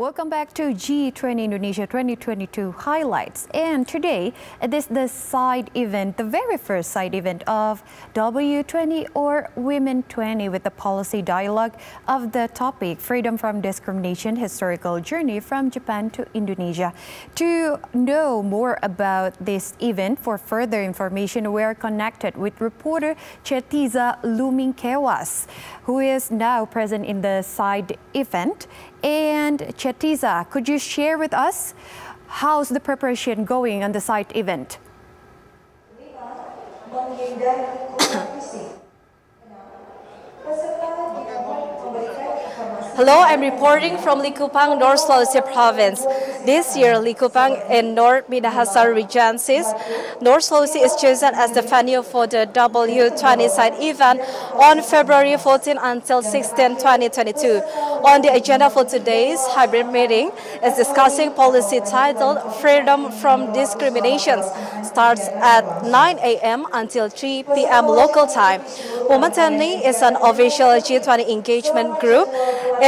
Welcome back to G20 Indonesia 2022 highlights. And today, this is the side event, the very first side event of W20 or Women 20 with the policy dialogue of the topic Freedom from Discrimination, Historical Journey from Japan to Indonesia. To know more about this event, for further information, we are connected with reporter Chettiza Lumingkewas, who is now present in the side event. And Chettiza, could you share with us how's the preparation going on the site event? Hello, I'm reporting from Likupang, North Sulawesi Province. This year, Likupang and North Minahasa Regencies, North Sulawesi is chosen as the venue for the W20 side event on February 14 until 16, 2022. On the agenda for today's hybrid meeting is discussing policy titled Freedom from Discrimination. Starts at 9 a.m. until 3 p.m. local time. Women 20 is an official G20 engagement group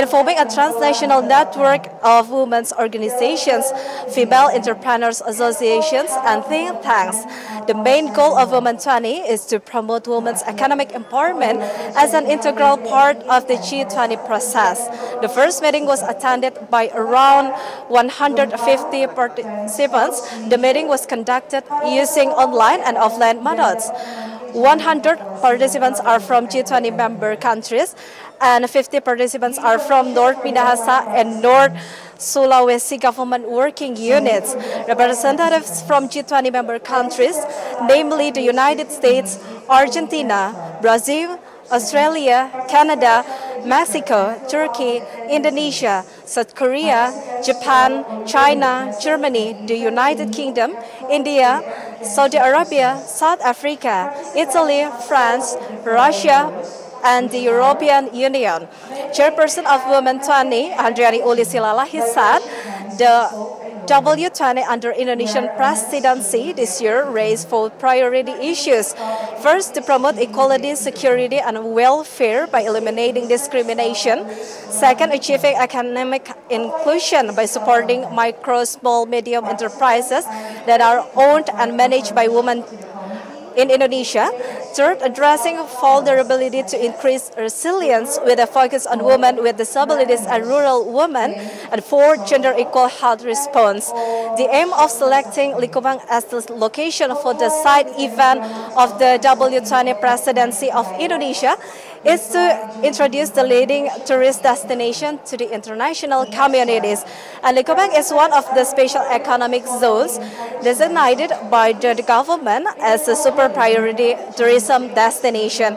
forming a transnational network of women's organizations, female entrepreneurs associations, and think tanks. The main goal of Women 20 is to promote women's economic empowerment as an integral part of the G20 process. The first meeting was attended by around 150 participants. The meeting was conducted using online and offline methods. 100 participants are from G20 member countries, and 50 participants are from North Minahasa and North Sulawesi government working units. Representatives from G20 member countries, namely the United States, Argentina, Brazil, Australia, Canada, Mexico, Turkey, Indonesia, South Korea, Japan, China, Germany, the United Kingdom, India, Saudi Arabia, South Africa, Italy, France, Russia, and the European Union. Chairperson of Women 20, Andriani Ulisilala, he said the W20 under Indonesian presidency this year raised 4 priority issues. First, to promote equality, security, and welfare by eliminating discrimination. Second, achieving economic inclusion by supporting micro, small, medium enterprises that are owned and managed by women in Indonesia. Third, addressing vulnerability to increase resilience with a focus on women with disabilities and rural women. And fourth, gender equal health response. The aim of selecting Likupang as the location for the side event of the W20 presidency of Indonesia is to introduce the leading tourist destination to the international communities. And Likupang is one of the special economic zones designated by the government as a super priority tourism destination.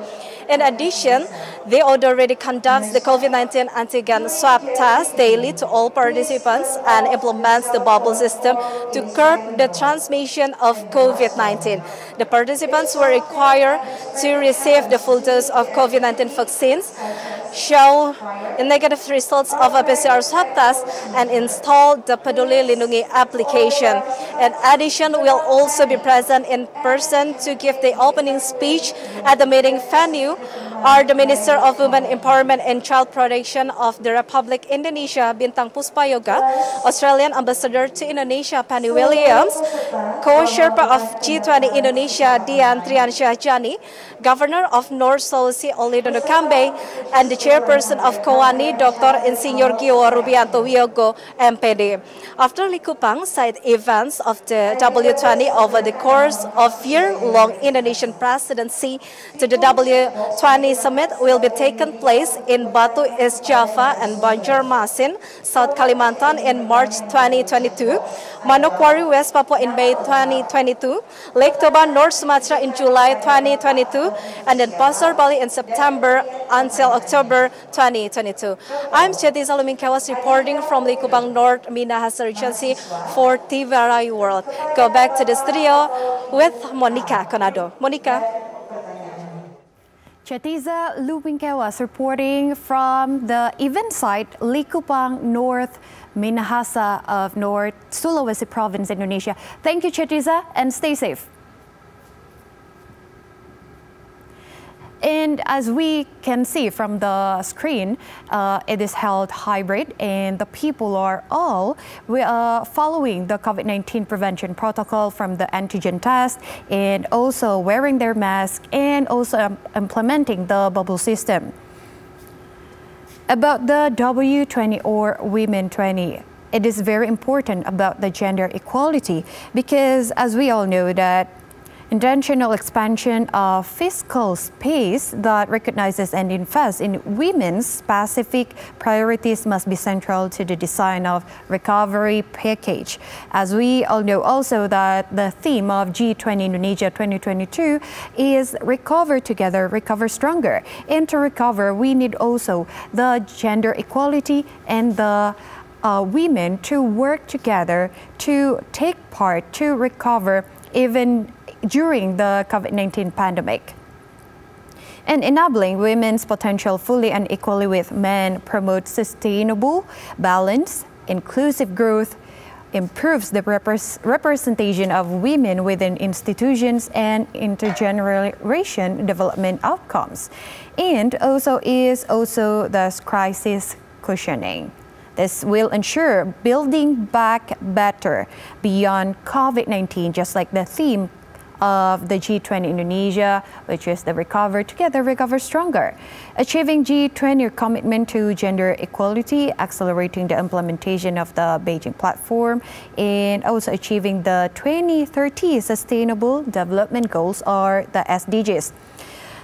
In addition, they already conduct the COVID-19 antigen swab test daily to all participants and implements the bubble system to curb the transmission of COVID-19. The participants were required to receive the full dose of COVID-19 vaccines, show the negative results of a PCR swab test, and install the Peduli Lindungi application. In addition, will also be present in person to give the opening speech at the meeting venue are the Minister of Women Empowerment and Child Protection of the Republic Indonesia, Bintang Puspayoga, Australian Ambassador to Indonesia, Penny Williams, Co-Sherpa of G20 Indonesia, Dian Triansyah, Governor of North Sulawesi, Olidono Kambe, and the Chairperson of Kowani, Dr. Insinyur Gio Rubianto Wiyogo, MPD. After Likupang, side events of the W20 over the course of year-long Indonesian presidency to the W20 summit will be taken place in Batu, East Java, and Banjarmasin, South Kalimantan in March 2022, Manokwari, West Papua in May 2022, Lake Toba, North Sumatra in July 2022, and then Pasar Bali in September until October 2022. I'm Chettiza Lumingkewas reporting from Likupang, North Minahasa Regency for TVRI World. Go back to the studio with Monica Conado. Monica. Chettiza Lumingkewas reporting from the event site Likupang, North Minahasa of North Sulawesi Province, Indonesia. Thank you, Chettiza, and stay safe. And as we can see from the screen, it is held hybrid, and the people are all following the COVID-19 prevention protocol from the antigen test, and also wearing their mask, and also implementing the bubble system. About the W20 or Women 20, it is very important about the gender equality, because as we all know that intentional expansion of fiscal space that recognizes and invests in women's specific priorities must be central to the design of recovery package. As we all know also that the theme of G20 Indonesia 2022 is recover together, recover stronger. And to recover, we need also the gender equality and the women to work together to take part to recover even during the COVID-19 pandemic. And enabling women's potential fully and equally with men promotes sustainable, balanced, inclusive growth, improves the representation of women within institutions and intergeneration development outcomes, and also is the crisis cushioning. This will ensure building back better beyond COVID-19, just like the theme of the G20 Indonesia, which is the Recover Together, Recover Stronger. Achieving G20 commitment to gender equality, accelerating the implementation of the Beijing Platform, and also achieving the 2030 Sustainable Development Goals, or the SDGs.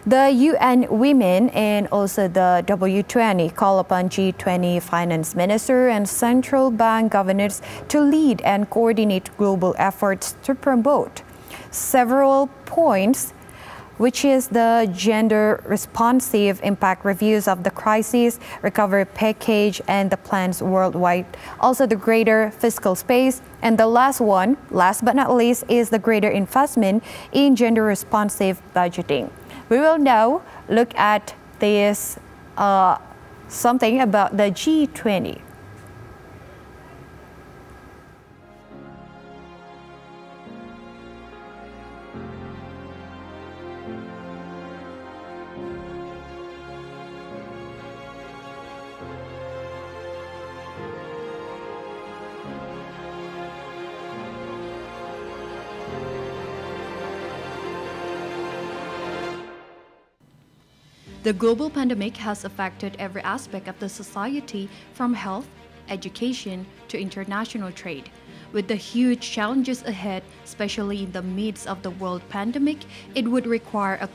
The UN Women and also the W20 call upon G20 finance minister and central bank governors to lead and coordinate global efforts to promote several points, which is the gender responsive impact reviews of the crisis, recovery package, and the plans worldwide. Also the greater fiscal space. And the last one, last but not least, is the greater investment in gender responsive budgeting. We will now look at this something about the G20. The global pandemic has affected every aspect of the society, from health, education, to international trade. With the huge challenges ahead, especially in the midst of the world pandemic, it would require a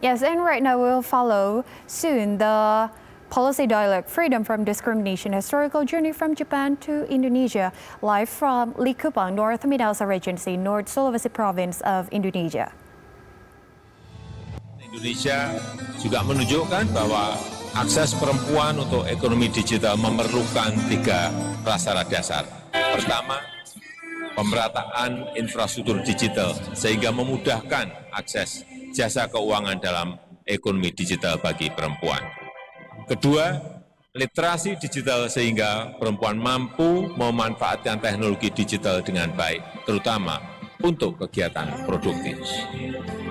Yes, and right now we'll follow soon the Policy Dialogue, Freedom from Discrimination, Historical Journey from Japan to Indonesia, live from Likupang, North Minahasa Regency, North Sulawesi Province of Indonesia. Indonesia juga menunjukkan bahwa akses perempuan untuk ekonomi digital memerlukan 3 prasyarat dasar. Pertama, pemerataan infrastruktur digital sehingga memudahkan akses jasa keuangan dalam ekonomi digital bagi perempuan. Kedua, literasi digital sehingga perempuan mampu memanfaatkan teknologi digital dengan baik, terutama untuk kegiatan produktif.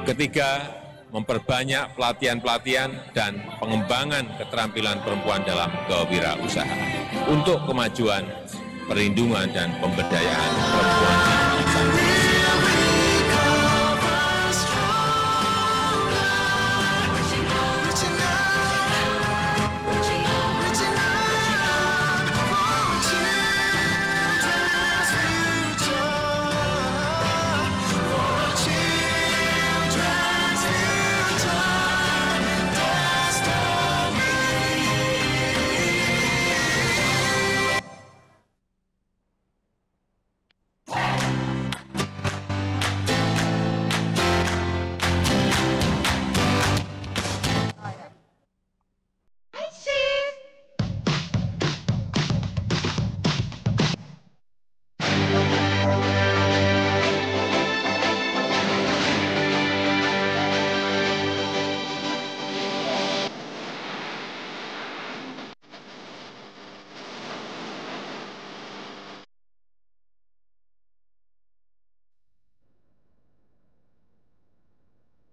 Ketiga, memperbanyak pelatihan-pelatihan dan pengembangan keterampilan perempuan dalam kewirausahaan untuk kemajuan, perlindungan, dan pemberdayaan perempuan di bangsa Indonesia.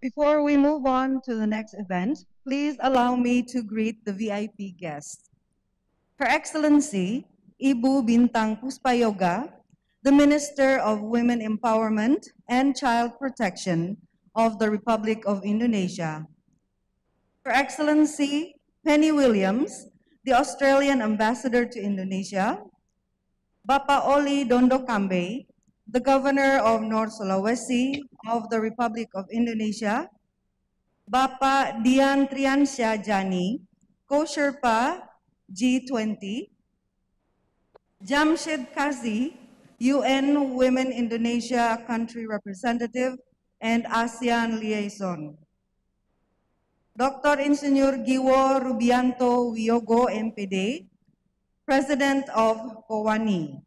Before we move on to the next event, please allow me to greet the VIP guests. Her Excellency, Ibu Bintang Puspayoga, the Minister of Women Empowerment and Child Protection of the Republic of Indonesia. Her Excellency, Penny Williams, the Australian Ambassador to Indonesia. Bapak Oli Dondo Kambe, the Governor of North Sulawesi of the Republic of Indonesia. Bapak Dian Triansyah Jani, Co-Sherpa G20. Jamshid Kazi, UN Women Indonesia Country Representative and ASEAN Liaison. Dr. Insinyur Giwo Rubianto Wiyogo, MPD, President of Kowani.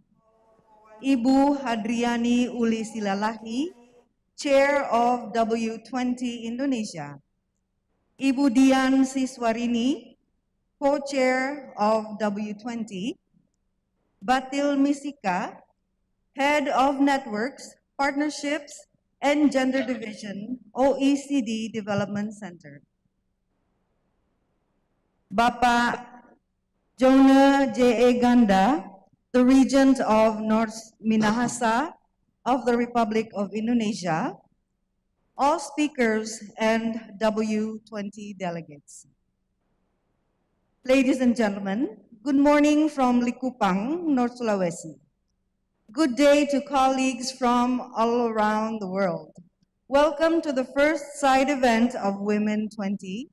Ibu Hadriani Uli Silalahi, Chair of W20 Indonesia. Ibu Dian Siswarini, Co-Chair of W20. Batil Misika, Head of Networks, Partnerships, and Gender Division, OECD Development Center. Bapak Jonah J.A. Ganda, the Regent of North Minahasa of the Republic of Indonesia, all speakers and W20 delegates. Ladies and gentlemen, good morning from Likupang, North Sulawesi. Good day to colleagues from all around the world. Welcome to the first side event of Women 20,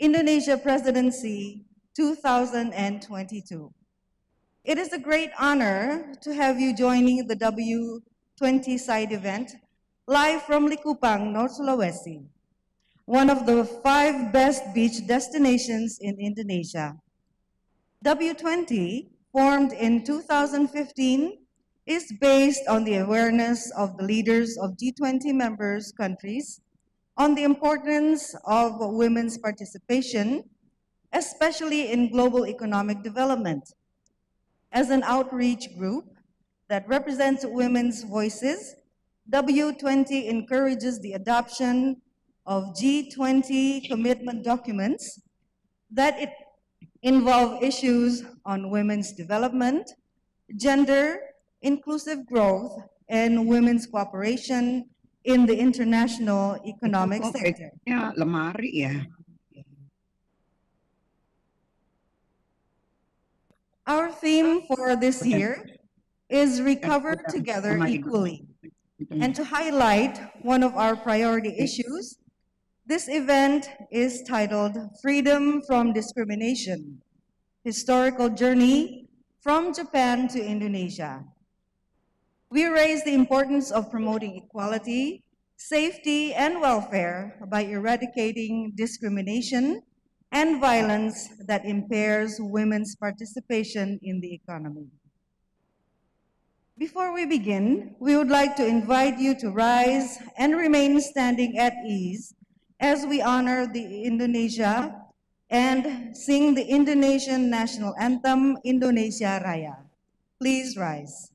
Indonesia Presidency 2022. It is a great honor to have you joining the W20 side event live from Likupang, North Sulawesi, one of the 5 best beach destinations in Indonesia. W20, formed in 2015, is based on the awareness of the leaders of G20 members countries on the importance of women's participation, especially in global economic development. As an outreach group that represents women's voices, W20 encourages the adoption of G20 commitment documents that involve issues on women's development, gender, inclusive growth, and women's cooperation in the international economic sector. Ya, lemari ya. Our theme for this year is Recover Together Equally. And to highlight one of our priority issues, this event is titled Freedom from Discrimination, Historical Journey from Japan to Indonesia. We raise the importance of promoting equality, safety, and welfare by eradicating discrimination and violence that impairs women's participation in the economy. Before we begin, we would like to invite you to rise and remain standing at ease as we honor the Indonesia and sing the Indonesian national anthem, Indonesia Raya. Please rise.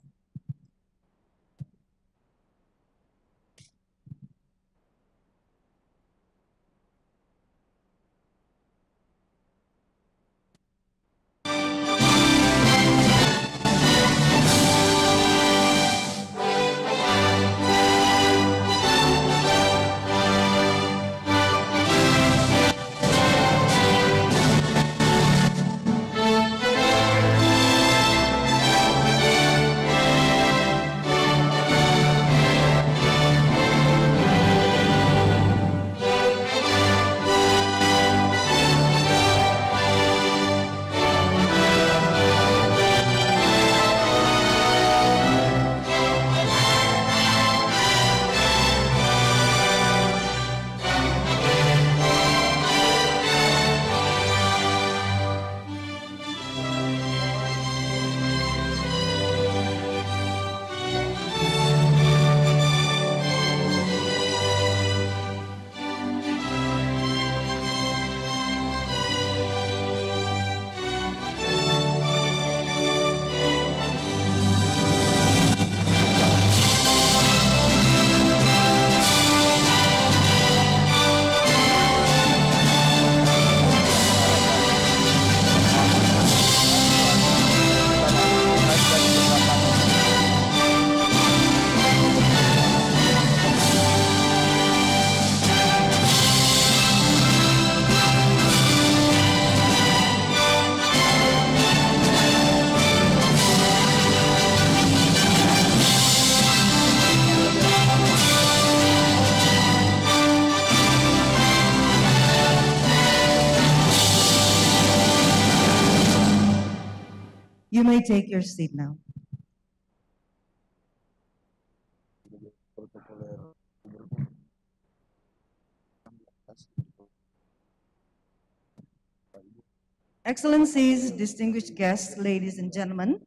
You may take your seat now. Excellencies, distinguished guests, ladies and gentlemen,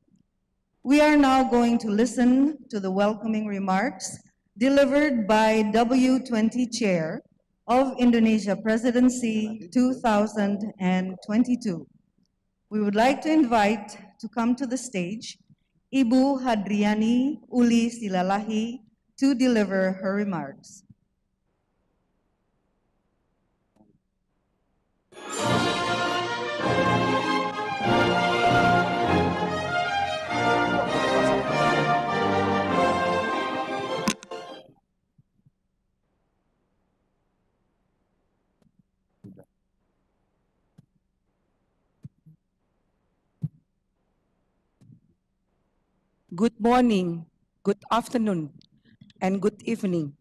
we are now going to listen to the welcoming remarks delivered by W20 Chair of Indonesia Presidency 2022. We would like to invite to come to the stage Ibu Hadriani Uli Silalahi to deliver her remarks. Good morning, good afternoon, and good evening.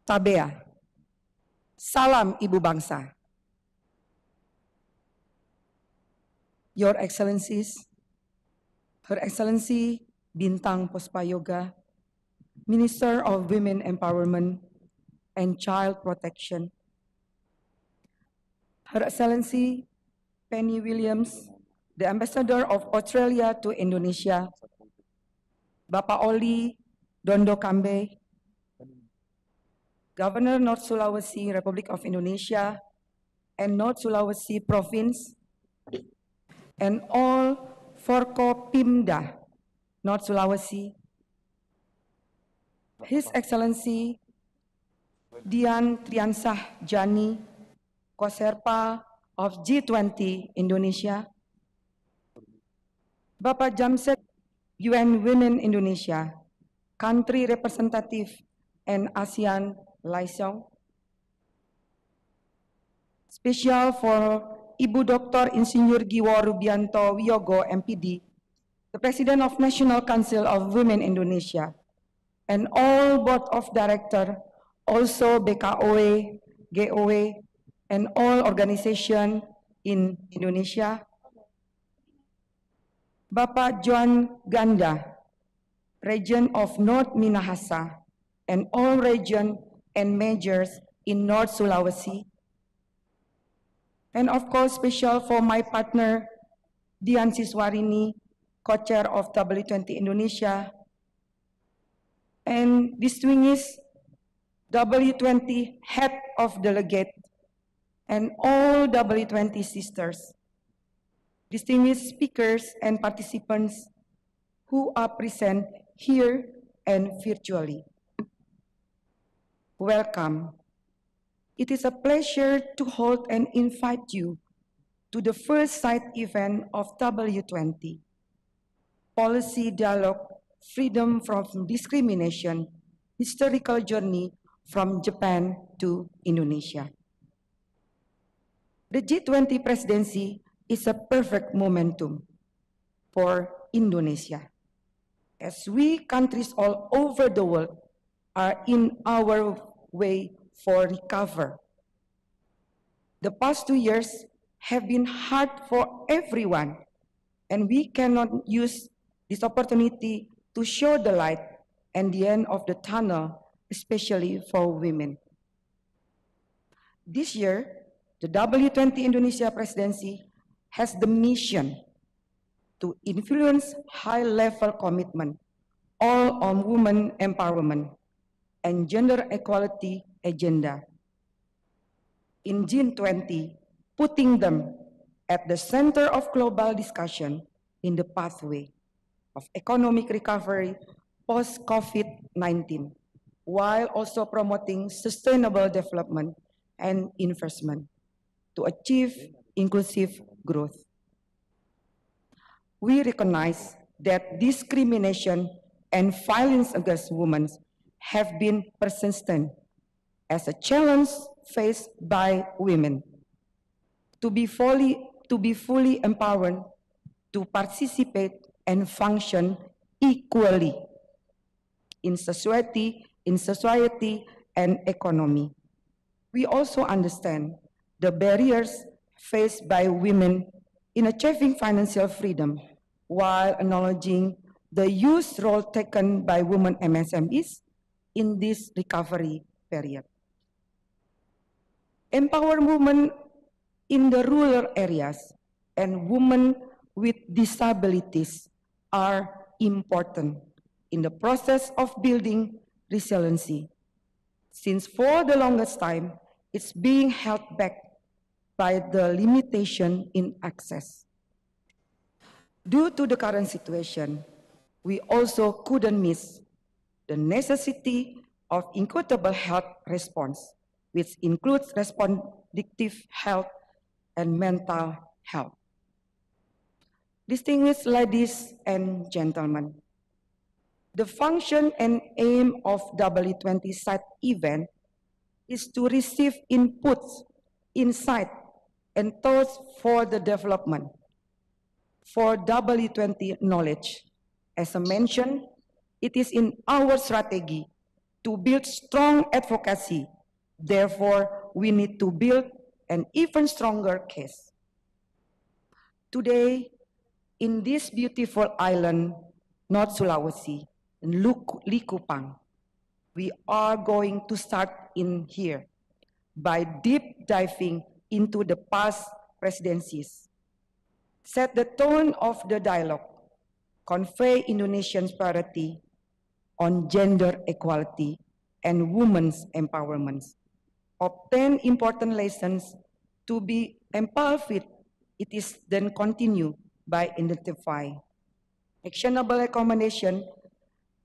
Tabea. Salam Ibu Bangsa. Your Excellencies, Her Excellency Bintang Puspayoga, Minister of Women Empowerment and Child Protection, Her Excellency Penny Williams, the Ambassador of Australia to Indonesia, Bapak Oli Dondo Kambe, Governor North Sulawesi Republic of Indonesia and North Sulawesi Province, and all Forkopimda North Sulawesi, His Excellency Dian Triansah Jani, Koserpa of G20 Indonesia, Bapak Jamset UN Women Indonesia, Country Representative and ASEAN Liaison. Special for Ibu Dr. Insinyur Giwo Rubianto Wiyogo, MPD, the President of National Council of Women Indonesia, and all Board of Directors, also BKOE, GOE, and all organizations in Indonesia. Bapak John Ganda, region of North Minahasa, and all region and majors in North Sulawesi. And of course, special for my partner, Dian Siswarini, co-chair of W20 Indonesia, and distinguished W20 head of delegate, and all W20 sisters, distinguished speakers and participants who are present here and virtually. Welcome. It is a pleasure to hold and invite you to the first side event of W20, Policy Dialogue, Freedom from Discrimination, Historical Journey from Japan to Indonesia. The G20 presidency is a perfect momentum for Indonesia, as we countries all over the world are in our way for recovery. The past 2 years have been hard for everyone, and we cannot use this opportunity to show the light and the end of the tunnel, especially for women. This year, the W20 Indonesia presidency has the mission to influence high-level commitment all on women empowerment and gender equality agenda. In G20, putting them at the center of global discussion in the pathway of economic recovery post-COVID-19, while also promoting sustainable development and investment to achieve inclusive growth. We recognize that discrimination and violence against women have been persistent as a challenge faced by women to be fully empowered to participate and function equally in society and economy. We also understand the barriers faced by women in achieving financial freedom, while acknowledging the huge role taken by women MSMEs in this recovery period. Empower women in the rural areas and women with disabilities are important in the process of building resiliency, since for the longest time, it's being held back by the limitation in access. Due to the current situation, we also couldn't miss the necessity of equitable health response, which includes reproductive health and mental health. Distinguished ladies and gentlemen, the function and aim of W20 side event is to receive inputs, insight, and thoughts for the development for W20 knowledge. As I mentioned, it is in our strategy to build strong advocacy. Therefore, we need to build an even stronger case. Today, in this beautiful island, North Sulawesi, in Likupang, we are going to start in here by deep diving into the past presidencies, set the tone of the dialogue, convey Indonesians' priority on gender equality and women's empowerment, obtain important lessons to be empowered with. It is then continue by identifying actionable recommendation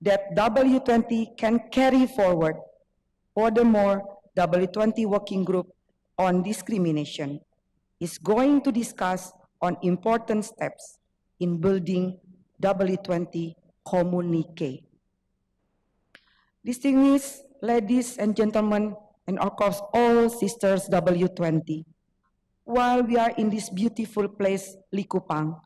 that W20 can carry forward. Furthermore, W20 Working Group on Discrimination is going to discuss on important steps in building W20 communique. Distinguished ladies and gentlemen, and of course all sisters W20, while we are in this beautiful place, Likupang,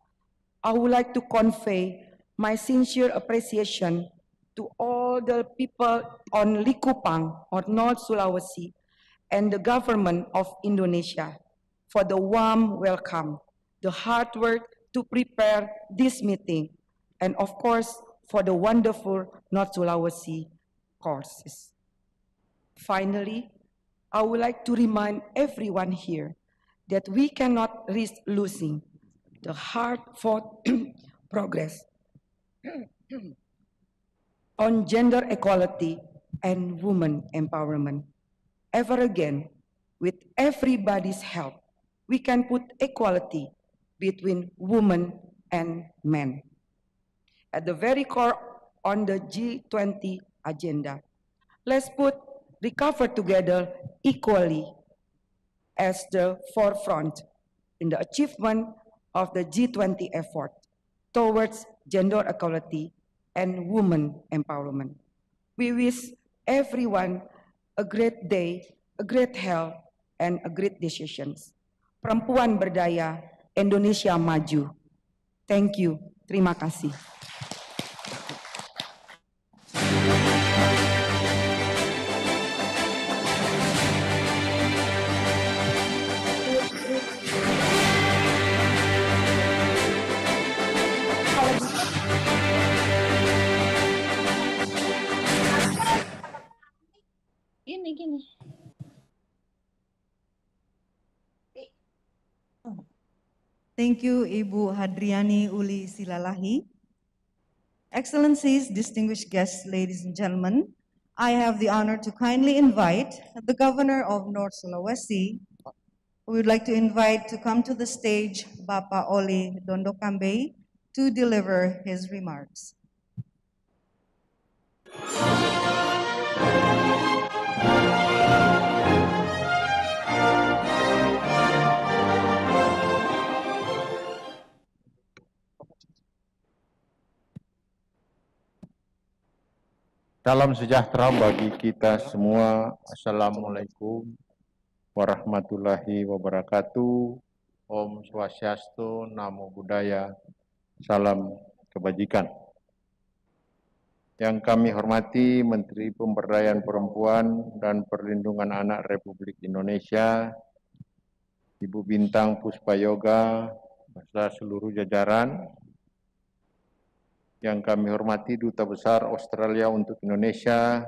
I would like to convey my sincere appreciation to all the people on Likupang or North Sulawesi and the government of Indonesia for the warm welcome, the hard work to prepare this meeting, and of course for the wonderful North Sulawesi courses. Finally, I would like to remind everyone here that we cannot risk losing the hard-fought progress on gender equality and women empowerment. Ever again, with everybody's help, we can put equality between women and men. At the very core on the G20 agenda, let's put recover together equally as the forefront in the achievement of the G20 effort towards gender equality and women empowerment. We wish everyone a great day, a great health, and a great decisions. Perempuan berdaya, Indonesia maju. Thank you. Terima kasih. Gini. Thank you, Ibu Hadriani Uli Silalahi. Excellencies, distinguished guests, ladies and gentlemen, I have the honor to kindly invite the Governor of North Sulawesi. We would like to invite to come to the stage Bapak Oli Dondokambe to deliver his remarks. Salam sejahtera bagi kita semua. Assalamualaikum warahmatullahi wabarakatuh. Om Swastiastu, Namo Buddhaya, salam kebajikan. Yang kami hormati Menteri Pemberdayaan Perempuan dan Perlindungan Anak Republik Indonesia, Ibu Bintang Puspayoga, beserta seluruh jajaran, yang kami hormati Duta Besar Australia untuk Indonesia,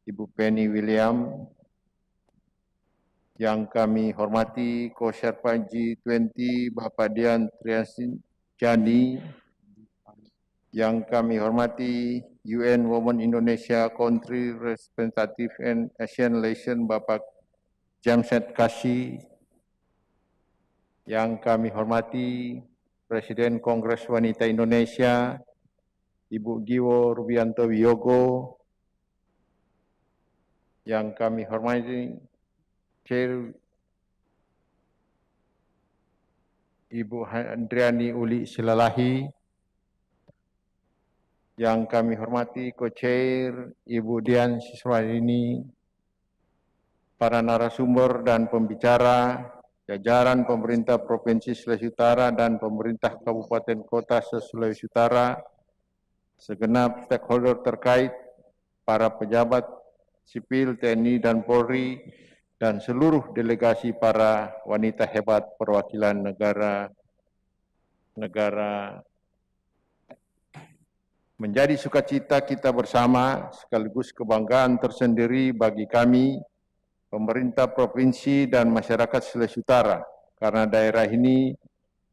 Ibu Penny William, yang kami hormati Co-Sherpa G20 Bapak Dian Triansyani, yang kami hormati UN Women Indonesia Country Representative and Asian Relation Bapak Jamshed Kashi, yang kami hormati Presiden Kongres Wanita Indonesia, Ibu Giwo Rubianto Wiyogo, yang kami hormati Chair Ibu Andriani Uli Silalahi, yang kami hormati Co-Chair Ibu Dian Siswarini, para narasumber dan pembicara, jajaran pemerintah Provinsi Sulawesi Utara dan pemerintah Kabupaten Kota se-Sulawesi Utara, segenap stakeholder terkait, para pejabat sipil TNI dan Polri, dan seluruh delegasi para wanita hebat perwakilan negara menjadi sukacita kita bersama sekaligus kebanggaan tersendiri bagi kami, pemerintah provinsi dan masyarakat Sulawesi Utara, karena daerah ini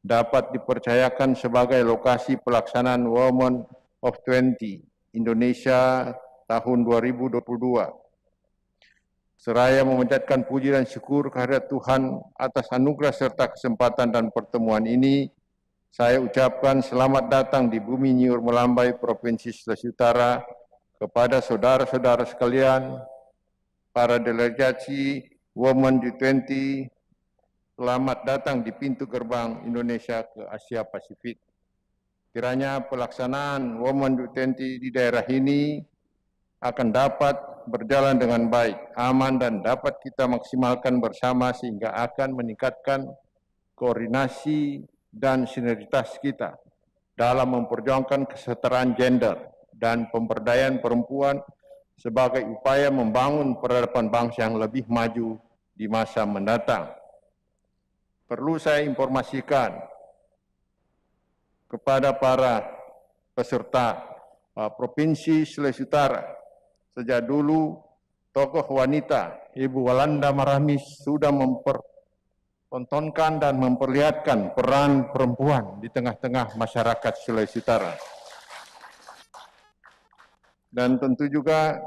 dapat dipercayakan sebagai lokasi pelaksanaan Women of 20 Indonesia tahun 2022. Seraya memanjatkan puji dan syukur kehadirat Tuhan atas anugerah serta kesempatan dan pertemuan ini, saya ucapkan selamat datang di Bumi Nyiur Melambai, Provinsi Sulawesi Utara, kepada saudara-saudara sekalian, para delegasi Women G20, selamat datang di pintu gerbang Indonesia ke Asia Pasifik. Kiranya pelaksanaan Women G20 di daerah ini akan dapat berjalan dengan baik, aman, dan dapat kita maksimalkan bersama sehingga akan meningkatkan koordinasi dan sinergitas kita dalam memperjuangkan kesetaraan gender dan pemberdayaan perempuan sebagai upaya membangun peradaban bangsa yang lebih maju di masa mendatang. Perlu saya informasikan kepada para peserta Provinsi Sulawesi Utara, sejak dulu tokoh wanita Ibu Walanda Maramis sudah mempertontonkan dan memperlihatkan peran perempuan di tengah-tengah masyarakat Sulawesi Utara. Dan tentu juga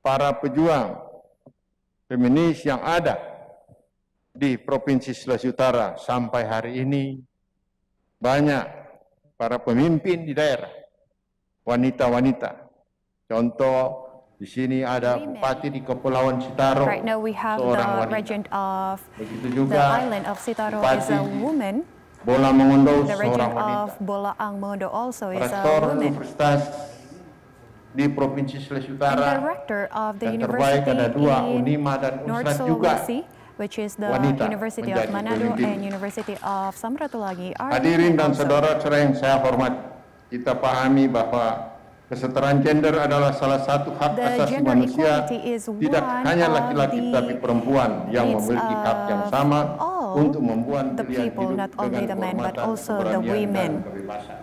para pejuang feminis yang ada di Provinsi Sulawesi Utara sampai hari ini, banyak para pemimpin di daerah, wanita-wanita. Contoh, di sini ada Bupati di Kepulauan Sitaro, Right now we have seorang the wanita. regent of Begitu the juga island of Sitaro is Bupati a woman. Bola Mengondo, The seorang regent wanita. of Bolaang Mondo also is a Rektor woman. Universitas di Provinsi Sulawesi And Utara, director of the dan terbaik university ada dua, in Unima dan North Unsrat juga. Sulawesi, which is the wanita University of menjadi Manado pemimpin. and University of Samratulangi are Hadirin women dan also. saudara-saudara yang saya hormati, kita pahami bahwa kesetaraan gender adalah salah satu hak The asasi gender manusia, equality is tidak one hanya of laki-laki the tapi perempuan yang needs memiliki hak yang of sama all untuk membuat the pilihan people, hidup not only dengan the men, but kehormatan, also the keberanian, women. dan kebebasan.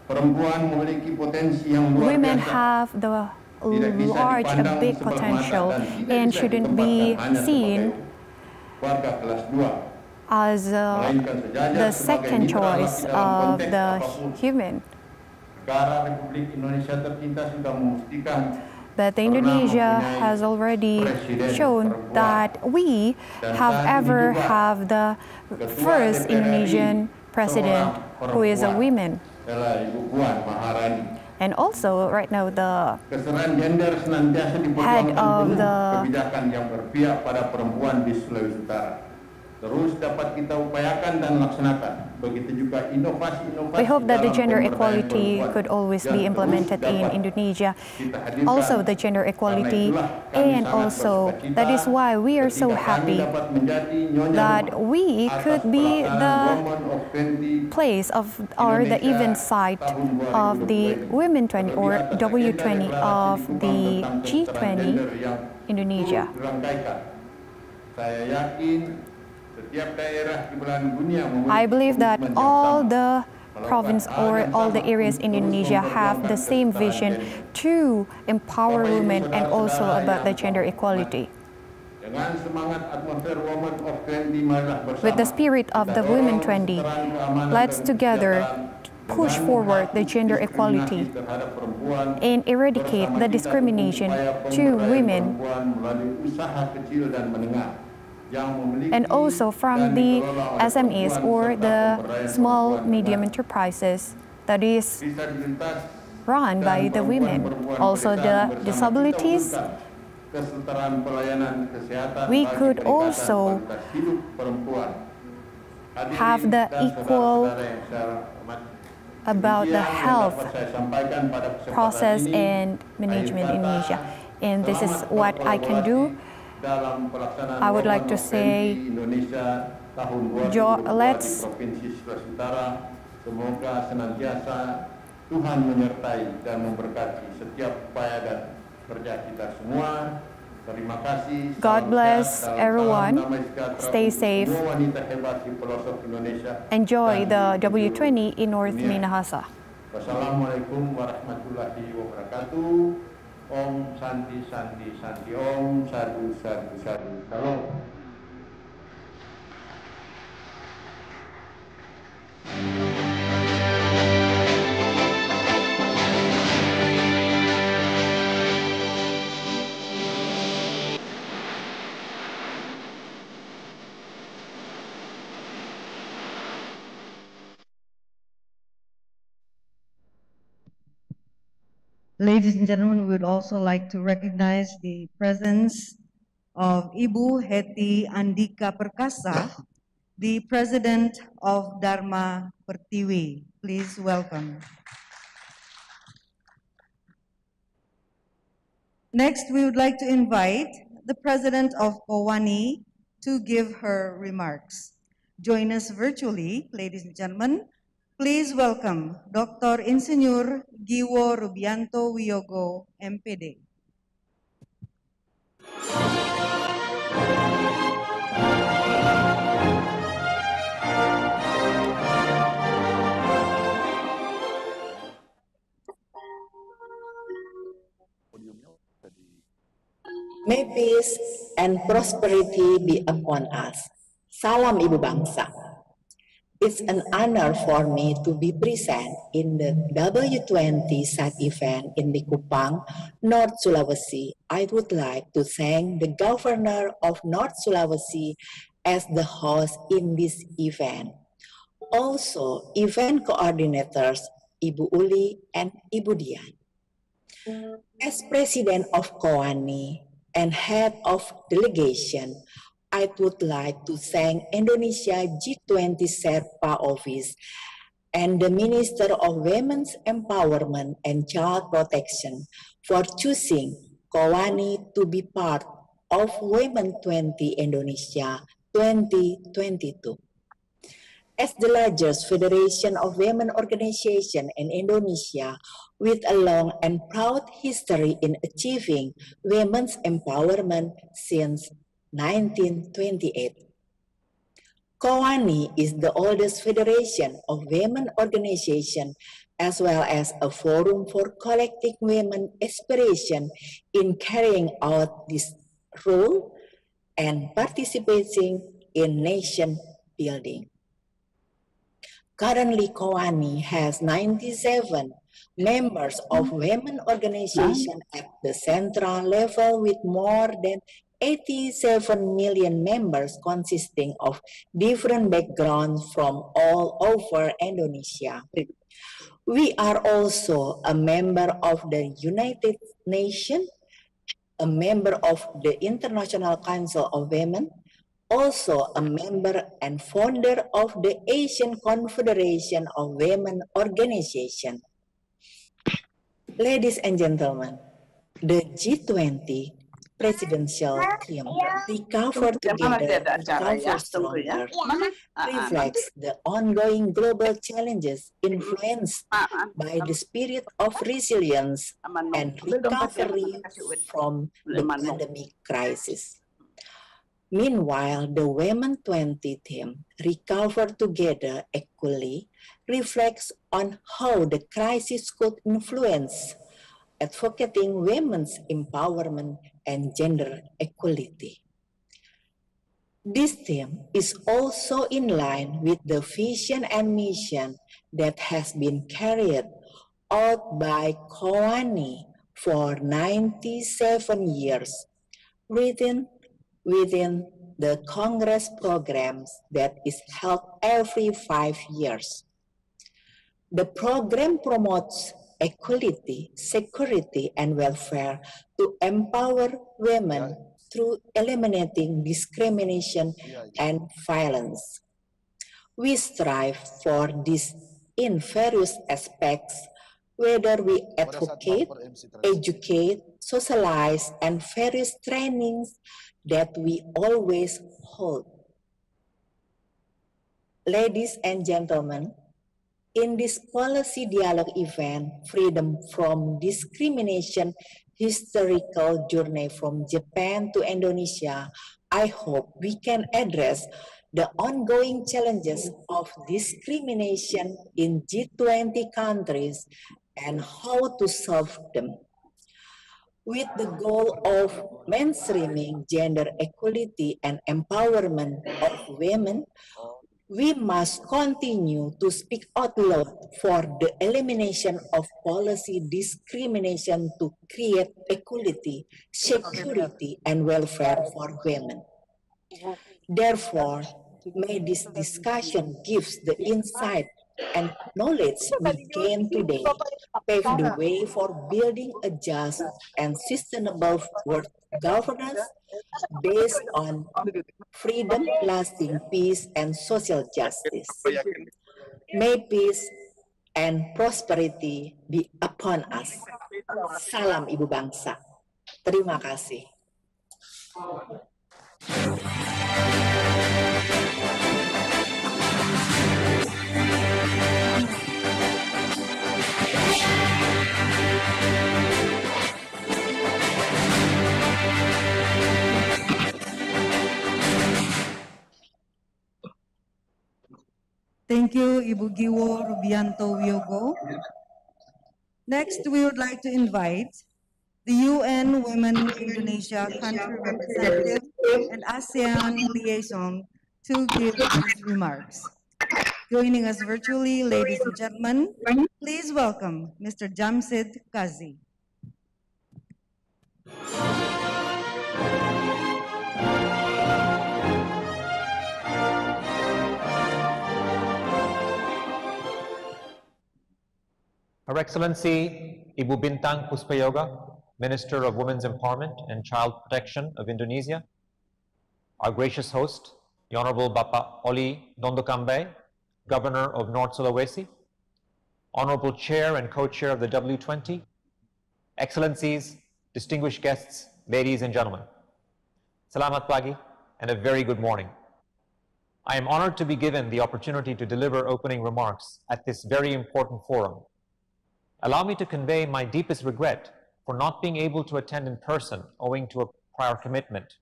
Perempuan memiliki potensi yang luar Women biasa. have the Tidak bisa large, a dipandang big sebelah mata potential dan tidak and bisa shouldn't ditempatkan be hanya seen sebagai warga kelas 2. as Melainkan sejajar the sebagai second mitra choice laki dalam of konteks the apapun. human. Negara Republik Indonesia tercinta sudah membuktikan But pernah Indonesia mempunyai has already presiden shown perempuan. that we Dan have saat ini ever juga have the Ketua first DPR RI Indonesian president seorang who is a perempuan, woman. adalah Ibu Puan Maharani. And also right now the Kesetaraan gender senantiasa Head diperjuangkan of penuh the- kebijakan yang berpihak pada perempuan di Sulawesi Utara. Terus dapat kita upayakan dan laksanakan. Begitu juga inovasi-inovasi we hope that the dalam gender pemberdayaan equality perempuan could always yang be terus implemented in dapat Indonesia. kita hadirkan. Also the gender equality, Karena itulah kami and sangat also bersukacita that is why we are so ketika kami happy dapat menjadi nyonya that rumah we atas could be pelaksanaan the Women of 20 place of or the Indonesia event site tahun of the 2022. Women 20 or Terlihat atas W20 agenda of deklarasi the Kupang tentang kesetaraan G20 gender yang Indonesia. turut dirangkaikan. Saya yakin setiap daerah di belahan dunia memiliki I believe that komitmen yang all sama. the province or all the areas in Indonesia have the same vision to empower women and also about the gender equality. With the spirit of the Women 20, let's together push forward the gender equality and eradicate the discrimination to women and also from the SMEs or the small medium enterprises that is run by the women. Also the disabilities, we could also have the equal about the health process and management in Indonesia. And this is what I can do. I would like to say, let's semoga senantiasa Tuhan menyertai dan memberkati setiap upaya dan kerja kita semua. Terima kasih. God bless everyone. Stay safe. Enjoy the W20 in North Minahasa. Wassalamualaikum warahmatullahi wabarakatuh. Om Santi Santi Santi Om Sadhu Sadhu Sadhu. Salam. Ladies and gentlemen, we would also like to recognize the presence of Ibu Heti Andika Perkasa, the President of Dharma Pertiwi. Please welcome. Next, we would like to invite the President of Kowani to give her remarks. Join us virtually, ladies and gentlemen. Please welcome Dr. Insinyur Giwo Rubianto Wiyogo, MPD. May peace and prosperity be upon us. Salam Ibu Bangsa. It's an honor for me to be present in the W20 side event in Likupang, North Sulawesi. I would like to thank the Governor of North Sulawesi as the host in this event. Also, event coordinators Ibu Uli and Ibu Dian. As President of Kowani and head of delegation, I would like to thank Indonesia G20 Sherpa Office and the Minister of Women's Empowerment and Child Protection for choosing Kowani to be part of Women 20 Indonesia 2022. As the largest federation of women organization in Indonesia with a long and proud history in achieving women's empowerment since 1928. Kowani is the oldest federation of women organization as well as a forum for collecting women aspiration in carrying out this role and participating in nation building. Currently, Kowani has 97 members of women organization at the central level with more than 87 million members consisting of different backgrounds from all over Indonesia. We are also a member of the United Nations, a member of the International Council of Women, also a member and founder of the Asian Confederation of Women Organization. Ladies and gentlemen, the G20 presidential theme, Recover Together, Recover Stronger, reflects the ongoing global challenges influenced by the spirit of resilience and recovery from the pandemic crisis. Meanwhile, the Women 20 theme, Recover Together Equally, reflects on how the crisis could influence advocating women's empowerment and gender equality. This theme is also in line with the vision and mission that has been carried out by Kowani for 97 years within the Congress programs that is held every 5 years. The program promotes equality, security, and welfare to empower women through eliminating discrimination and violence. We strive for this in various aspects, whether we advocate, educate, socialize, and various trainings that we always hold. Ladies and gentlemen, in this policy dialogue event, Freedom from Discrimination Historical Journey from Japan to Indonesia, I hope we can address the ongoing challenges of discrimination in G20 countries and how to solve them. With the goal of mainstreaming gender equality and empowerment of women, we must continue to speak out loud for the elimination of policy discrimination to create equality, security, and welfare for women. Therefore, may this discussion gives the insight and knowledge we gain today pave the way for building a just and sustainable world governance based on freedom, lasting peace, and social justice. May peace and prosperity be upon us. Salam Ibu Bangsa. Terima kasih. Thank you, Ibu Giwo Rubianto Wiogo. Next, we would like to invite the UN Women Indonesia Country Representative and ASEAN Liaison to give his remarks. Joining us virtually, ladies and gentlemen, please welcome Mr. Jamsid Kazi. Her Excellency Ibu Bintang Puspayoga, Minister of Women's Empowerment and Child Protection of Indonesia, our gracious host, the Honorable Bapak Oli Dondokambe, Governor of North Sulawesi, Honorable Chair and Co-Chair of the W20, Excellencies, distinguished guests, ladies and gentlemen. Selamat pagi and a very good morning. I am honored to be given the opportunity to deliver opening remarks at this very important forum. Allow me to convey my deepest regret for not being able to attend in person owing to a prior commitment.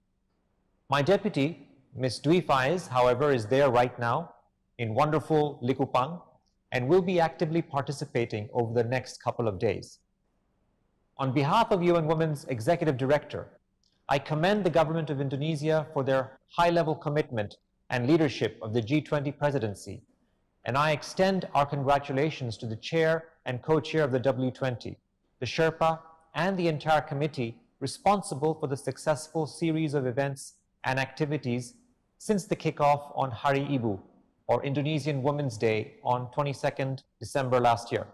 My deputy, Ms. Dwi Faiz, however, is there right now in wonderful Likupang and will be actively participating over the next couple of days. On behalf of UN Women's Executive Director, I commend the government of Indonesia for their high-level commitment and leadership of the G20 presidency, and I extend our congratulations to the chair and co-chair of the W20, the Sherpa, and the entire committee responsible for the successful series of events and activities since the kickoff on Hari Ibu, or Indonesian Women's Day, on 22nd December last year.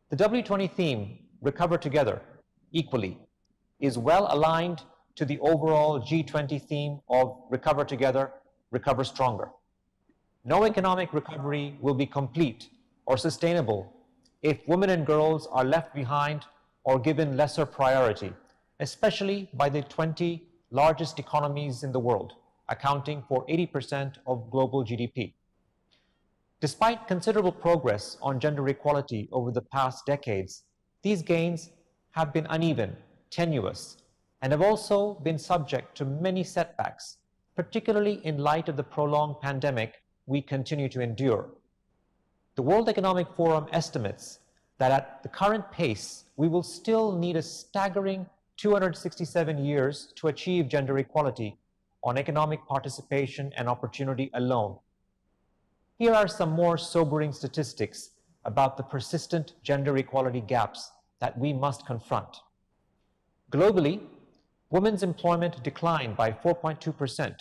The W20 theme, Recover Together, Equally, is well aligned to the overall G20 theme of Recover Together, Recover Stronger. No economic recovery will be complete or sustainable if women and girls are left behind or given lesser priority, especially by the 20 largest economies in the world, accounting for 80% of global GDP. Despite considerable progress on gender equality over the past decades, these gains have been uneven, tenuous, and have also been subject to many setbacks, particularly in light of the prolonged pandemic we continue to endure. The World Economic Forum estimates that at the current pace, we will still need a staggering 267 years to achieve gender equality on economic participation and opportunity alone. Here are some more sobering statistics about the persistent gender equality gaps that we must confront. Globally, women's employment declined by 4.2%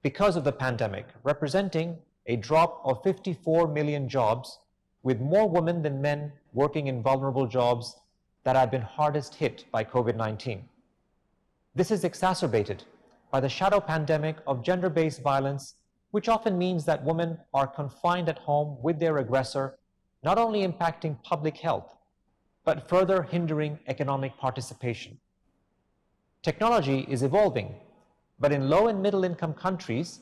because of the pandemic, representing a drop of 54 million jobs, with more women than men working in vulnerable jobs that have been hardest hit by COVID-19. This is exacerbated by the shadow pandemic of gender-based violence, which often means that women are confined at home with their aggressor, not only impacting public health, but further hindering economic participation. Technology is evolving, but in low and middle income countries,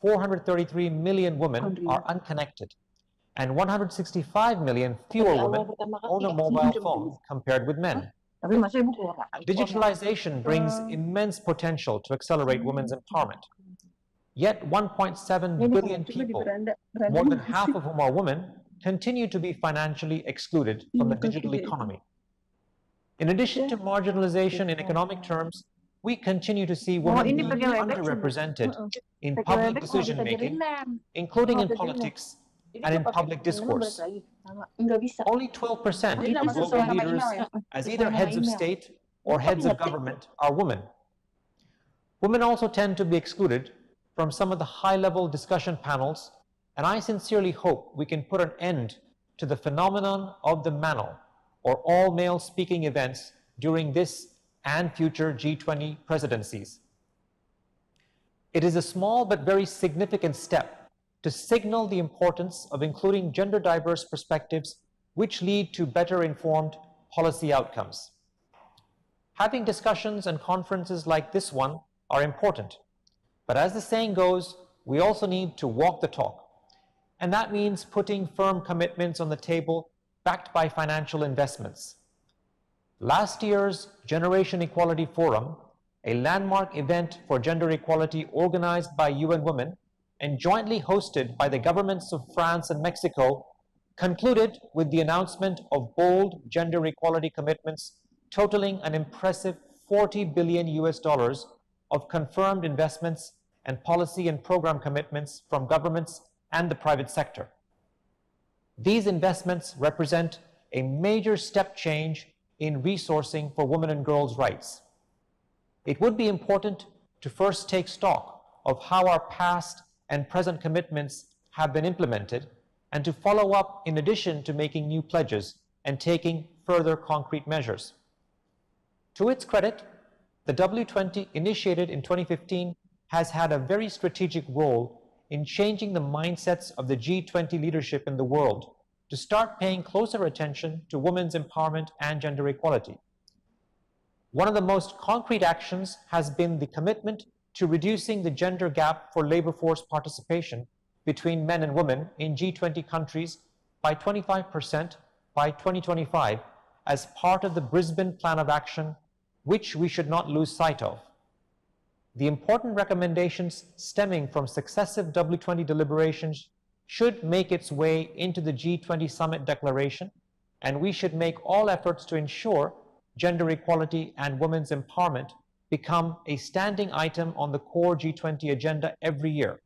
433 million women are unconnected, and 165 million fewer women own a mobile phone compared with men. Digitalization brings immense potential to accelerate women's empowerment. Yet 1.7 billion people, more than half of whom are women, continue to be financially excluded from the digital economy. In addition to marginalization in economic terms, we continue to see women being underrepresented in public decision-making, including in politics and in public discourse. Only 12% of global leaders, as either heads of state or heads of government, are women. Women also tend to be excluded from some of the high-level discussion panels, and I sincerely hope we can put an end to the phenomenon of the MANO, or all-male speaking events, during this and future G20 presidencies. It is a small but very significant step to signal the importance of including gender-diverse perspectives which lead to better informed policy outcomes. Having discussions and conferences like this one are important, but as the saying goes, we also need to walk the talk. And that means putting firm commitments on the table backed by financial investments. Last year's Generation Equality Forum, a landmark event for gender equality organized by UN Women and jointly hosted by the governments of France and Mexico, concluded with the announcement of bold gender equality commitments totaling an impressive $40 billion of confirmed investments and policy and program commitments from governments and the private sector. These investments represent a major step change in resourcing for women and girls' rights. It would be important to first take stock of how our past and present commitments have been implemented, and to follow up in addition to making new pledges and taking further concrete measures. To its credit, the W20 initiated in 2015 has had a very strategic role in changing the mindsets of the G20 leadership in the world to start paying closer attention to women's empowerment and gender equality. One of the most concrete actions has been the commitment to reducing the gender gap for labor force participation between men and women in G20 countries by 25% by 2025 as part of the Brisbane Plan of Action, which we should not lose sight of. The important recommendations stemming from successive W20 deliberations should make its way into the G20 Summit Declaration, and we should make all efforts to ensure gender equality and women's empowerment become a standing item on the core G20 agenda every year.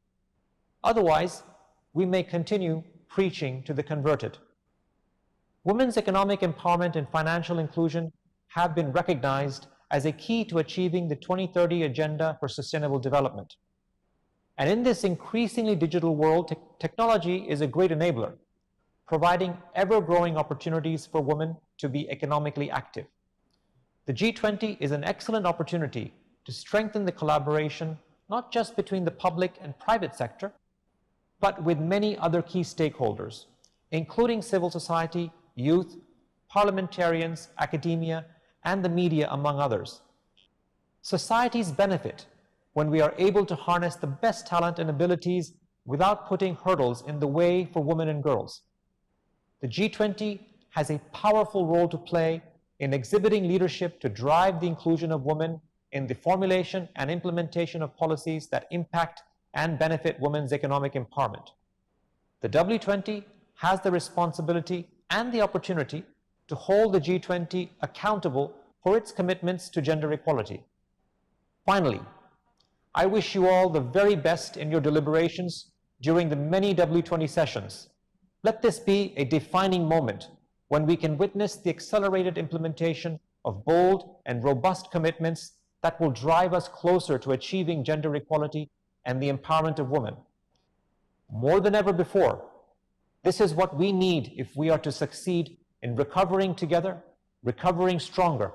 Otherwise, we may continue preaching to the converted. Women's economic empowerment and financial inclusion have been recognized as a key to achieving the 2030 Agenda for Sustainable Development. And in this increasingly digital world, technology is a great enabler, providing ever-growing opportunities for women to be economically active. The G20 is an excellent opportunity to strengthen the collaboration, not just between the public and private sector, but with many other key stakeholders, including civil society, youth, parliamentarians, academia, and the media, among others. Societies benefit when we are able to harness the best talent and abilities without putting hurdles in the way for women and girls. The G20 has a powerful role to play in exhibiting leadership to drive the inclusion of women in the formulation and implementation of policies that impact and benefit women's economic empowerment. The W20 has the responsibility and the opportunity to hold the G20 accountable for its commitments to gender equality. Finally, I wish you all the very best in your deliberations during the many W20 sessions. Let this be a defining moment when we can witness the accelerated implementation of bold and robust commitments that will drive us closer to achieving gender equality and the empowerment of women. More than ever before, this is what we need if we are to succeed in recovering together, recovering stronger,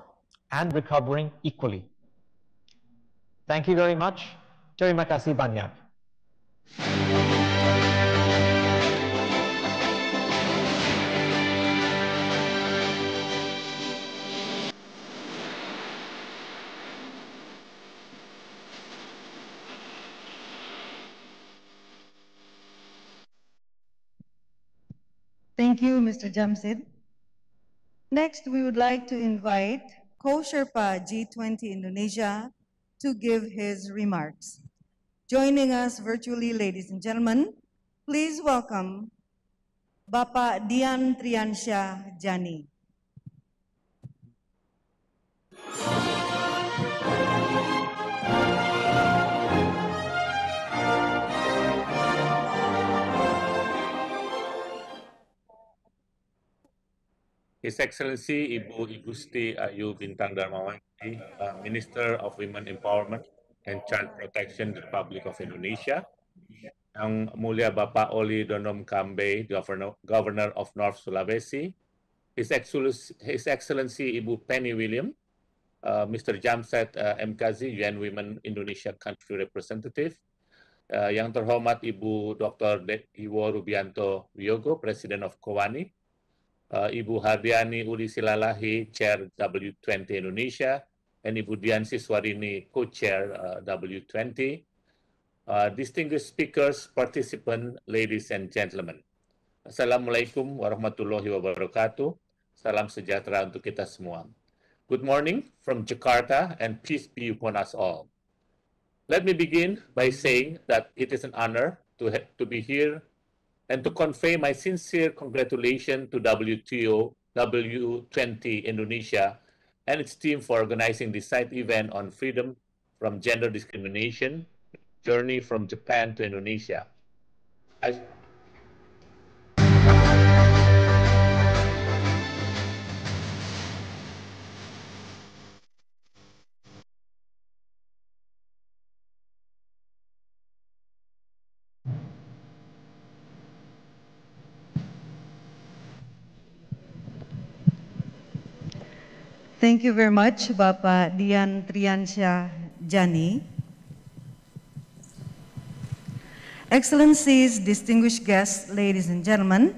and recovering equally. Thank you very much. Terima kasih banyak. Thank you, Mr. Jamsid. Next, we would like to invite Co-Sherpa G20 Indonesia to give his remarks. Joining us virtually, ladies and gentlemen, please welcome Bapak Dian Triansyah Jani. His Excellency Ibu Igusti Ayu Bintang Darmawati, Minister of Women Empowerment and Child Protection Republic of Indonesia, Yang Mulia Bapak Oli Donom Kambe, Governor of North Sulawesi, His Excellency Ibu Penny William, Mr. Jamset MKZ, UN Women Indonesia Country Representative, Yang terhormat Ibu Dr. Iwo Rubianto Wiyogo, President of Kowani, Ibu Hardiani Uli Silalahi, Chair W20 Indonesia, and Ibu Dian Siswarini, Co-Chair W20. Distinguished speakers, participants, ladies and gentlemen. Assalamualaikum warahmatullahi wabarakatuh. Salam sejahtera untuk kita semua. Good morning from Jakarta and peace be upon us all. Let me begin by saying that it is an honor to be here and to convey my sincere congratulations to W20 Indonesia and its team for organizing this side event on freedom from gender discrimination, journey from Japan to Indonesia. Thank you very much, Bapak Dian Triansyah Jani. Excellencies, distinguished guests, ladies and gentlemen,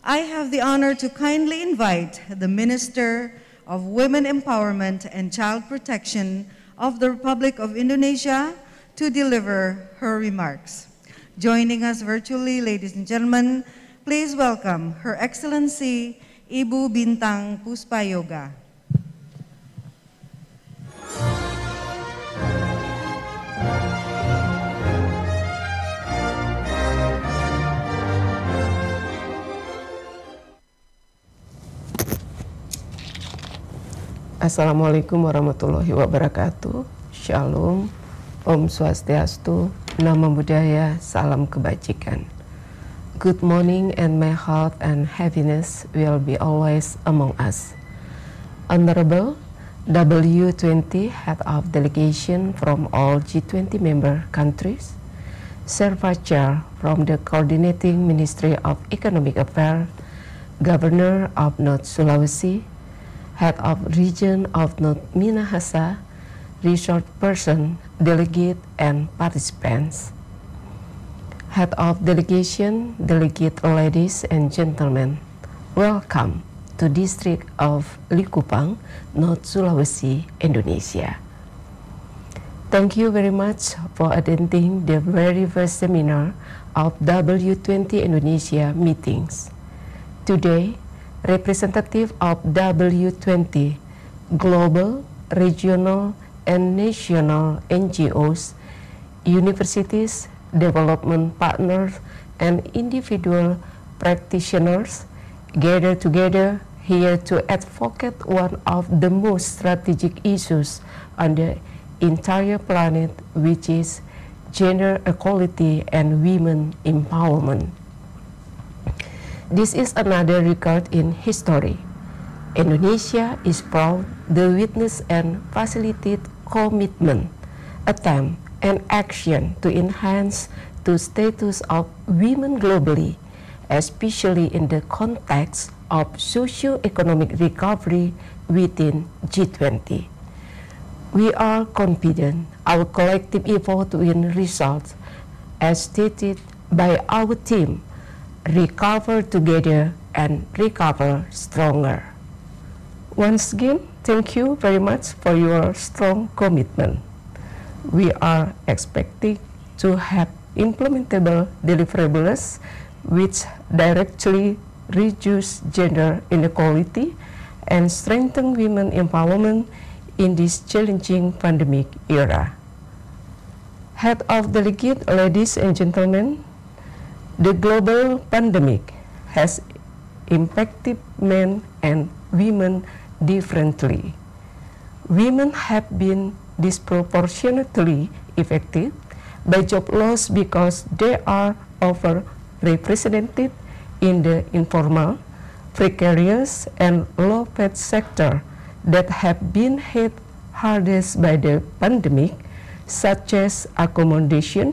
I have the honor to kindly invite the Minister of Women Empowerment and Child Protection of the Republic of Indonesia to deliver her remarks. Joining us virtually, ladies and gentlemen, please welcome Her Excellency Ibu Bintang Puspayoga. Assalamualaikum warahmatullahi wabarakatuh. Shalom, Om Swastiastu, Namo Buddhaya, Salam Kebajikan. Good morning, and may health and happiness will be always among us. Honorable W20 Head of Delegation from all G20 member countries, Sherpa Chair from the Coordinating Ministry of Economic Affairs, Governor of North Sulawesi, Head of Region of North Minahasa, resource person, delegate, and participants. Head of Delegation, delegate ladies and gentlemen, welcome to District of Likupang, North Sulawesi, Indonesia. Thank you very much for attending the very first seminar of W20 Indonesia meetings. Today, representative of W20, global, regional, and national NGOs, universities, development partners, and individual practitioners gather together here to advocate one of the most strategic issues on the entire planet, which is gender equality and women empowerment. This is another record in history. Indonesia is proud to witness and facilitate commitment, attempt, and action to enhance the status of women globally, especially in the context of socio-economic recovery within G20. We are confident our collective effort will result, as stated by our team, recover together and recover stronger. Once again, thank you very much for your strong commitment. We are expecting to have implementable deliverables which directly reduce gender inequality and strengthen women empowerment in this challenging pandemic era. Head of Delegate, ladies and gentlemen, the global pandemic has impacted men and women differently. Women have been disproportionately affected by job loss because they are overrepresented in the informal, precarious, and low-paid sector that have been hit hardest by the pandemic, such as accommodation,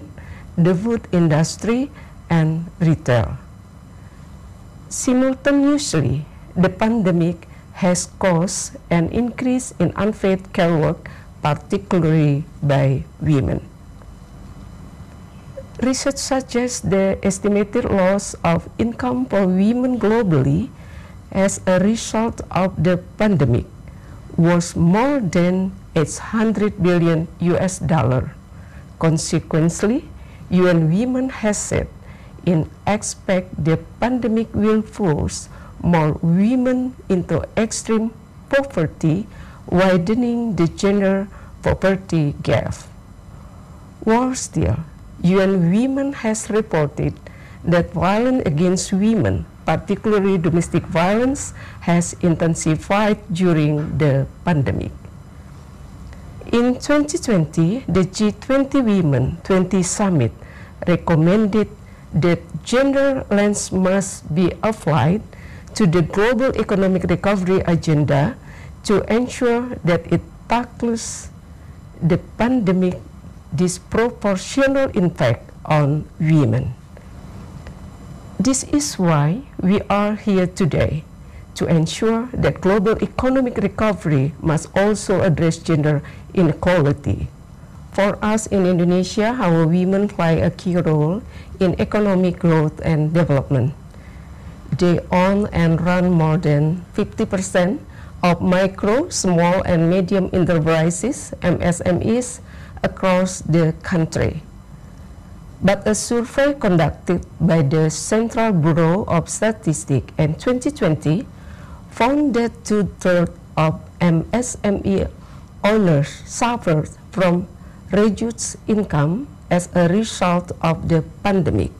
the food industry, and retail. Simultaneously, the pandemic has caused an increase in unpaid care work, particularly by women. Research suggests the estimated loss of income for women globally as a result of the pandemic was more than $800 billion. Consequently, UN Women has said it expects the pandemic will force more women into extreme poverty, widening the gender poverty gap. Worse still, UN Women has reported that violence against women, particularly domestic violence, has intensified during the pandemic. In 2020, the G20 Women 20 Summit recommended that gender lens must be applied to the global economic recovery agenda to ensure that it tackles the pandemic disproportionate impact on women. This is why we are here today, to ensure that global economic recovery must also address gender inequality. For us in Indonesia, our women play a key role in economic growth and development. They own and run more than 50% of micro, small, and medium enterprises, MSMEs, across the country. But a survey conducted by the Central Bureau of Statistics in 2020 found that 2/3 of MSME owners suffered from reduced income as a result of the pandemic.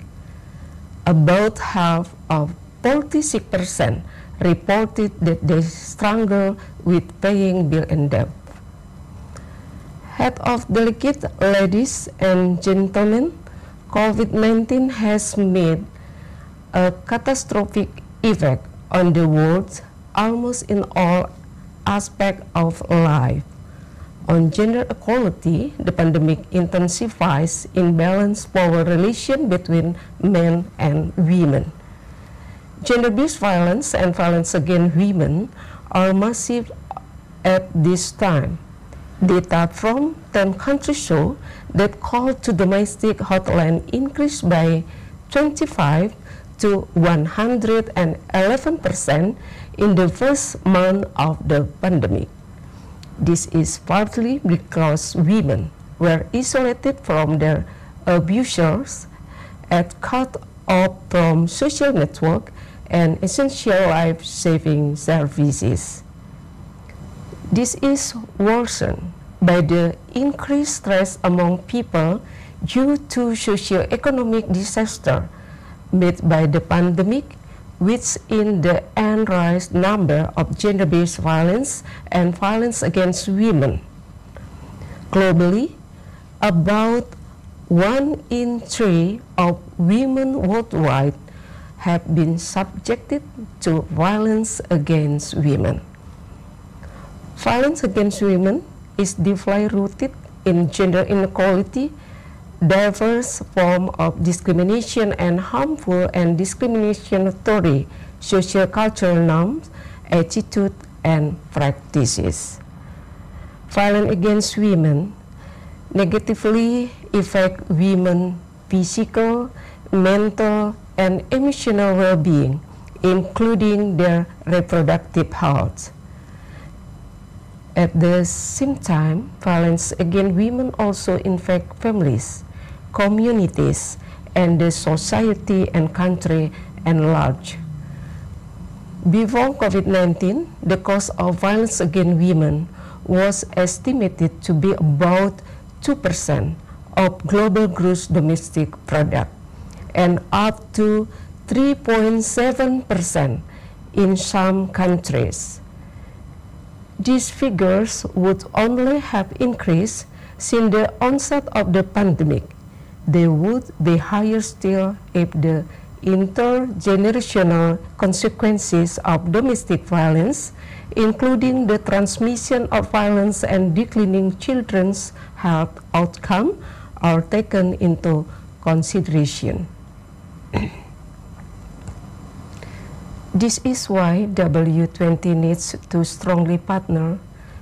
About half of 46% reported that they struggle with paying bill and debt. Head of Delegate, ladies and gentlemen, COVID-19 has made a catastrophic effect on the world almost in all aspects of life. On gender equality, the pandemic intensifies imbalanced power relation between men and women. Gender-based violence and violence against women are massive at this time. Data from 10 countries show that call to domestic hotline increased by 25 to 111% in the first month of the pandemic. This is partly because women were isolated from their abusers and cut off from social network and essential life-saving services. This is worsened by the increased stress among people due to socio-economic disaster made by the pandemic, which in the end raised number of gender-based violence and violence against women. Globally, about 1 in 3 of women worldwide have been subjected to violence against women. Violence against women is deeply rooted in gender inequality, diverse forms of discrimination, and harmful and discriminatory social cultural norms, attitudes, and practices. Violence against women negatively affect women's physical, mental, and emotional well-being, including their reproductive health. At the same time, violence against women also infects families, communities, and the society and country at large. Before COVID-19, the cost of violence against women was estimated to be about 2% of global gross domestic product and up to 3.7% in some countries. These figures would only have increased since the onset of the pandemic. They would be higher still if the intergenerational consequences of domestic violence, including the transmission of violence and declining children's health outcome, are taken into consideration. This is why W20 needs to strongly partner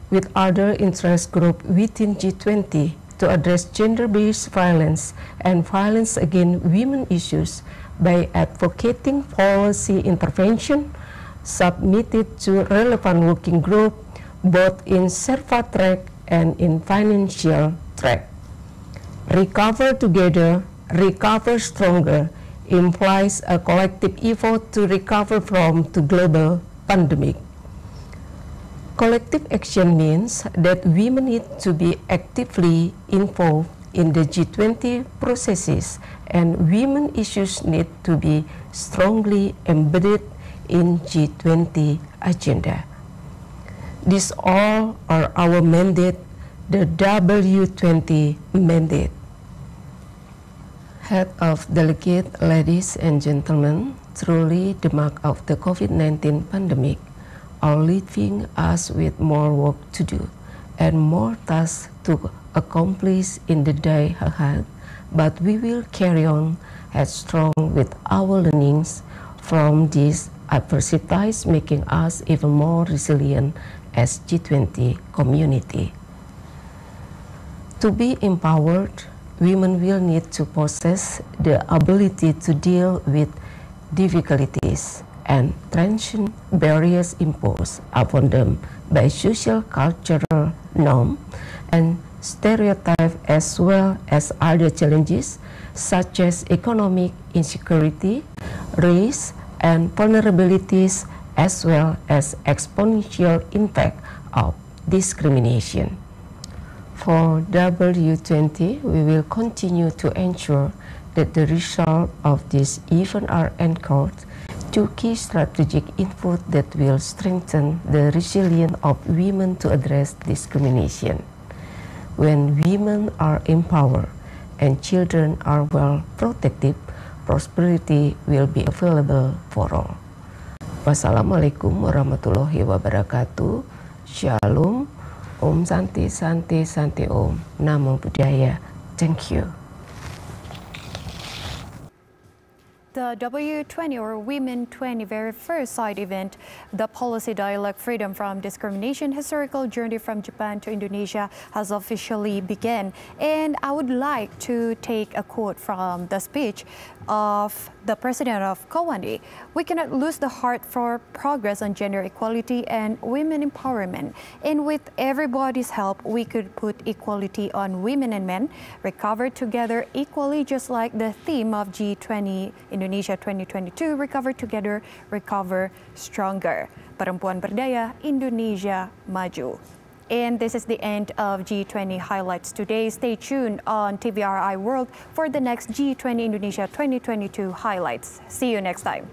with other interest groups within G20 to address gender-based violence and violence against women issues by advocating policy intervention submitted to relevant working groups both in SHERPA track and in financial track. Recover together, recover stronger implies a collective effort to recover from the global pandemic. Collective action means that women need to be actively involved in the G20 processes, and women issues need to be strongly embedded in G20 agenda. These all are our mandate, the W20 mandate. Head of Delegate, ladies and gentlemen, truly the mark of the COVID-19 pandemic are leaving us with more work to do and more tasks to accomplish in the day ahead, but we will carry on headstrong with our learnings from these adversities, making us even more resilient as G20 community. To be empowered, women will need to possess the ability to deal with difficulties and transcend barriers imposed upon them by social cultural norms and stereotypes, as well as other challenges such as economic insecurity, race, and vulnerabilities, as well as exponential impact of discrimination. For W20, we will continue to ensure that the results of this event are anchored to key strategic input that will strengthen the resilience of women to address discrimination. When women are empowered and children are well protected, prosperity will be available for all. Wassalamualaikum warahmatullahi wabarakatuh. Shalom. Om Santi Santi Santi Om. Namo Buddhaya. Thank you. The W20 or Women 20 very first side event, the Policy Dialogue Freedom from Discrimination Historical Journey from Japan to Indonesia has officially begun. And I would like to take a quote from the speech of the president of COANDI. We cannot lose the heart for progress on gender equality and women empowerment. And with everybody's help, we could put equality on women and men, recover together equally, just like the theme of G20 Indonesia 2022, recover together, recover stronger. Perempuan berdaya, Indonesia maju. And this is the end of G20 Highlights today. Stay tuned on TVRI World for the next G20 Indonesia 2022 highlights. See you next time.